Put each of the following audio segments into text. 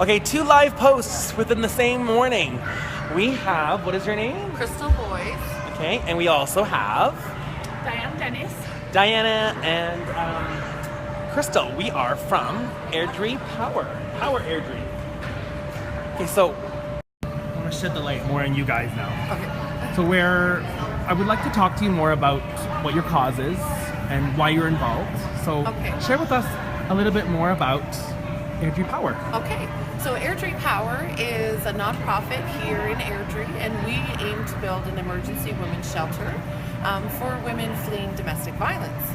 Okay, 2 live posts within the same morning. We have, what is your name? Crystal Boys. Okay, and we also have Diana and Crystal. We are from Airdrie Power Airdrie. Okay, so I'm gonna shed the light more on you guys now. Okay. So I would like to talk to you more about what your cause is and why you're involved. So share with us a little bit more about Airdrie Power. Okay, so Airdrie Power is a nonprofit here in Airdrie, and we aim to build an emergency women's shelter for women fleeing domestic violence.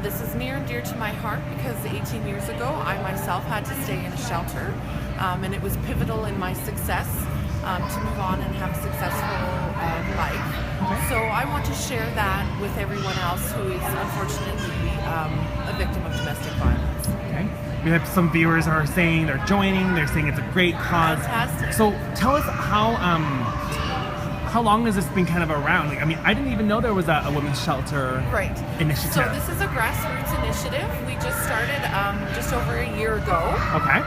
This is near and dear to my heart because 18 years ago I myself had to stay in a shelter, and it was pivotal in my success to move on and have a successful life. So I want to share that with everyone else who is unfortunately a victim of domestic violence. Okay. We have some viewers who are saying they're joining. They're saying it's a great cause. Fantastic. So tell us how long has this been kind of around? Like, I mean, I didn't even know there was a women's shelter initiative. So this is a grassroots initiative. We just started just over a year ago. Okay.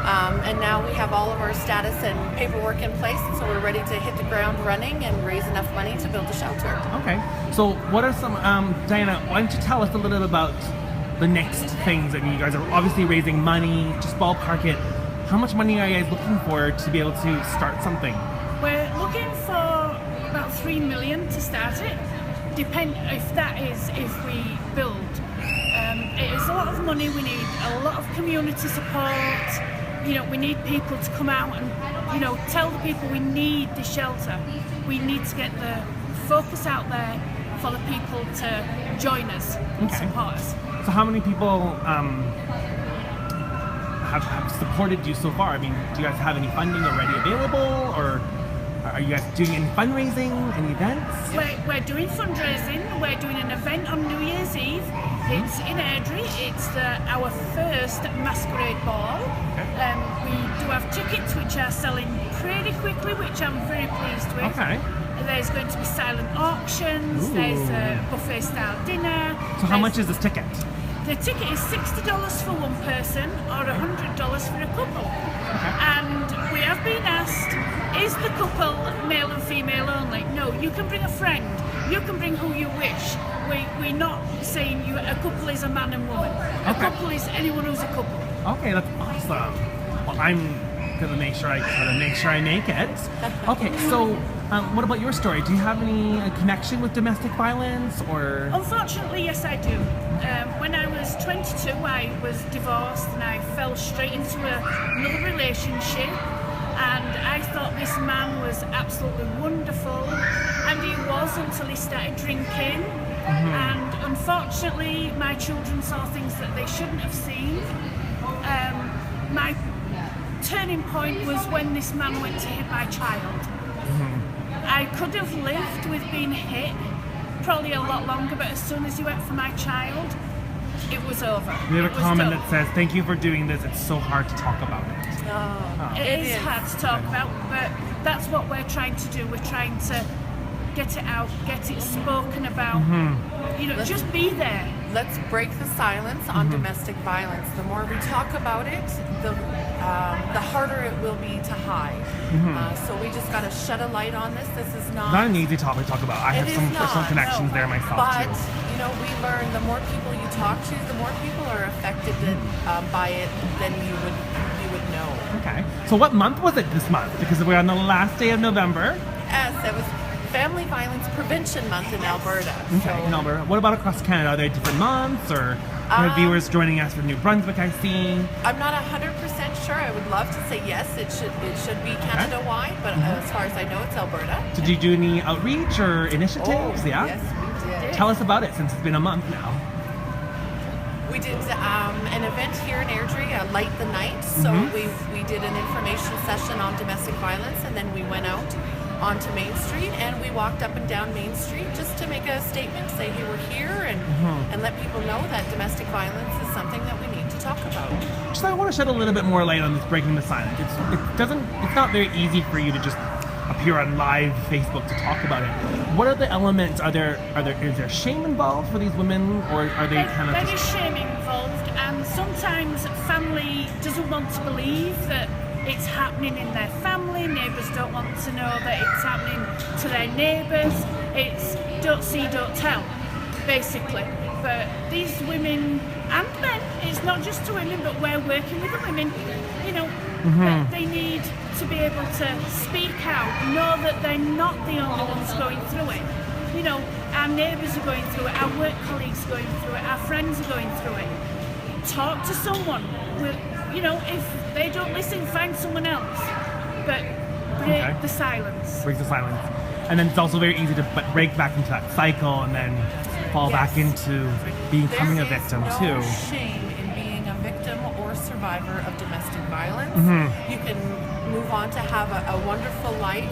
And now we have all of our status and paperwork in place, so we're ready to hit the ground running and raise enough money to build a shelter. Okay. So what are some, Diana, why don't you tell us a little bit about the next things that you guys are obviously raising money, just ballpark it. How much money are you guys looking for to be able to start something? We're looking for about 3 million to start it. Depend if we build. It is a lot of money. We need a lot of community support. You know, we need people to come out and, you know, tell the people we need the shelter. We need to get the focus out there for the people to join us and support us. So how many people have supported you so far? I mean, do you guys have any funding already available, or are you guys doing any fundraising, any events? We're doing fundraising. We're doing an event on New Year's Eve. It's in Airdrie. It's our first masquerade ball. We do have tickets which are selling pretty quickly, which I'm very pleased with. Okay. There's going to be silent auctions. There's a buffet style dinner. So how much is this ticket? The ticket is $60 for one person or $100 for a couple. And we have been asked, is the couple male and female only? No, you can bring a friend. You can bring who you wish. We're not saying a couple is a man and woman. A couple is anyone who's a couple. Okay, that's awesome. Well, I'm gonna make sure I make it. Okay, so what about your story? Do you have any connection with domestic violence, or? Unfortunately, yes, I do. When I was 22, I was divorced and I fell straight into another relationship. And I thought this man was absolutely wonderful, and he was until he started drinking. And unfortunately, my children saw things that they shouldn't have seen. My turning point was when this man went to hit my child. I could have lived with being hit probably a lot longer, but as soon as he went for my child, it was over. We have a comment that says, "Thank you for doing this. It's so hard to talk about it." It is hard to talk about, but that's what we're trying to do. We're trying to get it out, get it spoken about. You know, just be there. Let's break the silence on domestic violence. The more we talk about it, the harder it will be to hide. So we just got to shed a light on this. This is not an easy topic to talk about. I have some personal connections there myself but, too. You know, we learn the more people you talk to, the more people are affected by it than you would know. Okay. So what month was it this month? Because we're on the last day of November. Yes, it was Family Violence Prevention Month in Alberta. Okay, in Alberta. What about across Canada? Are there different months, or viewers joining us from New Brunswick, I see? I'm not 100% sure. I would love to say yes, it should be Canada-wide, but as far as I know, it's Alberta. Did you do any outreach or initiatives? Yes, we did. Tell us about it, since it's been a month now. We did an event here in Airdrie, Light the Night. So we did an information session on domestic violence, and then we went out onto Main Street and we walked up and down Main Street just to make a statement, say, hey, we're here, and let people know that domestic violence is something that we need to talk about. So I want to shed a little bit more light on this breaking the silence. It's not very easy for you to just appear on live Facebook to talk about it. What are the elements? Is there shame involved for these women, or are they kind of shame involved, and sometimes family doesn't want to believe that it's happening in their family. Neighbours don't want to know that it's happening to their neighbours. It's don't see, don't tell, basically. But these women and men, it's not just to women, but we're working with the women, you know, that they need to be able to speak out, know that they're not the only ones going through it. You know, our neighbours are going through it, our work colleagues are going through it, our friends are going through it. Talk to someone. You know, if they don't listen, find someone else. But break the silence. Break the silence. And then it's also very easy to break back into that cycle and then fall back into becoming a victim there is too. no shame in being a victim or survivor of domestic violence. You can move on to have a wonderful life.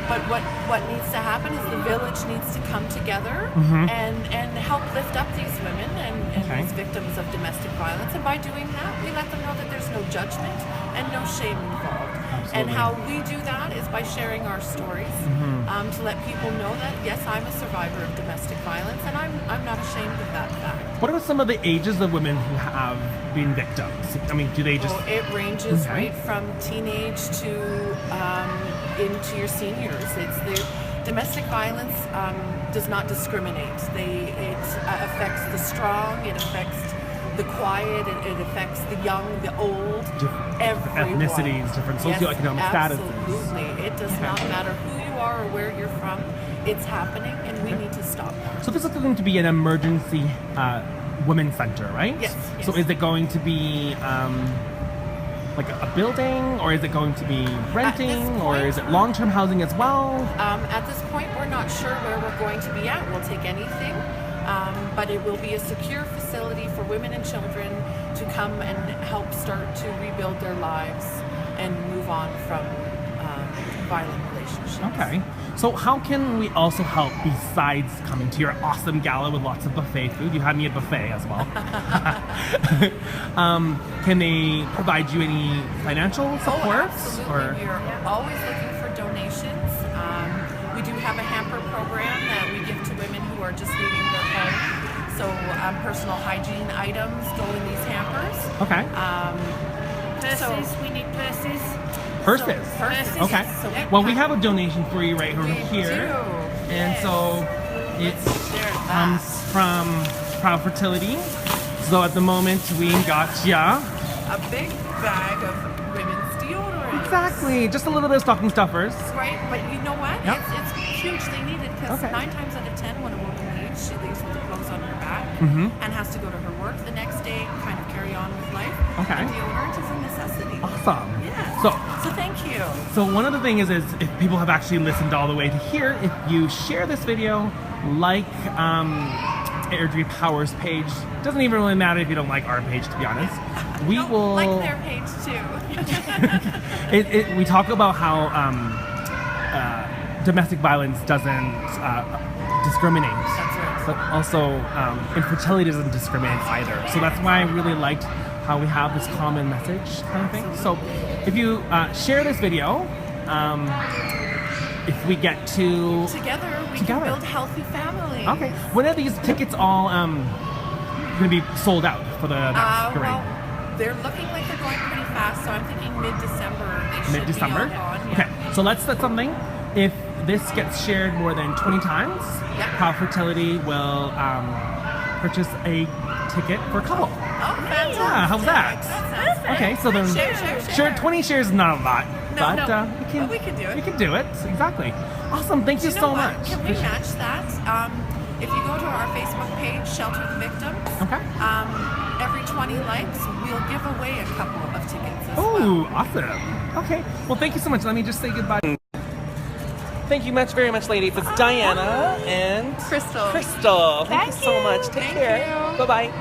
But what needs to happen is the village needs to come together and help lift up these women and these victims of domestic violence. And by doing that, we let them know that there's no judgment and no shame involved. Absolutely. And how we do that is by sharing our stories to let people know that, yes, I'm a survivor of domestic violence and I'm not ashamed of that fact. What are some of the ages of women who have been victims? I mean, do they just... Well, it ranges right from teenage to into your seniors. It's the domestic violence does not discriminate. It affects the strong, it affects the quiet, it affects the young, the old, everyone. Ethnicities, different socioeconomic statuses. Absolutely. It does not matter who you are or where you're from. It's happening, and we need to stop that. So this is going to be an emergency women's center, right? Yes. So is it going to be like a building, or is it going to be renting, or is it long-term housing as well? At this point, we're not sure where we're going to be at. We'll take anything, but it will be a secure facility for women and children to come and help start to rebuild their lives and move on from violent relationships. Okay. So how can we also help besides coming to your awesome gala with lots of buffet food? You had me at buffet as well. Can they provide you any financial support? Absolutely. Or? We are always looking for donations. We do have a hamper program that we give to women who are just leaving their home. So personal hygiene items go in these hampers. Okay. Purses, we need purses. Purses? Purses. Okay. So Well, we have a donation for you right over we here. do. And so it Share comes that. from Fertility. So at the moment we got A big bag of women's deodorant. exactly just a little bit of stocking stuffers. Right, but you know what? Yep. It's hugely needed because Okay. 9 times out of 10 when a woman leaves, she leaves with the clothes on her back and has to go to her work the next day, kind of carry on with life. Okay. And deodorant is a necessity. Awesome. Yeah. So thank you. So one of the things is if people have actually listened all the way to here, if you share this video, like Airdrie Power's page, doesn't even really matter if you don't like our page, to be honest. We No, will like their page too. we talk about how domestic violence doesn't discriminate. That's right. But also infertility doesn't discriminate either. So that's why I really liked how we have this common message kind of thing. So if you share this video, if we get to... Together we can build healthy families. Okay. When are these tickets all going to be sold out for the next parade? Well, they're looking like they're going pretty fast, so I'm thinking mid-December they should Mid-December? be all gone. Okay, so let's set something. If this gets shared more than 20 times, Power Fertility will purchase a ticket for a couple. Oh, fantastic. Yeah, how's that? That sounds Okay, so then Share. 20 shares is not a lot, No, but no. we But we can do it. We can do it, exactly. Awesome, thank you You know so what? much. Can we match that? If you go to our Facebook page, Shelter the Victims, Okay. every 20 likes, we'll give away a couple of tickets as Oh, well. awesome. Okay, well, thank you so much. Let me just say goodbye. Thank you very much, ladies. It's Diana and Crystal. Crystal. Thank you so much. Take Thank care. you. Bye-bye.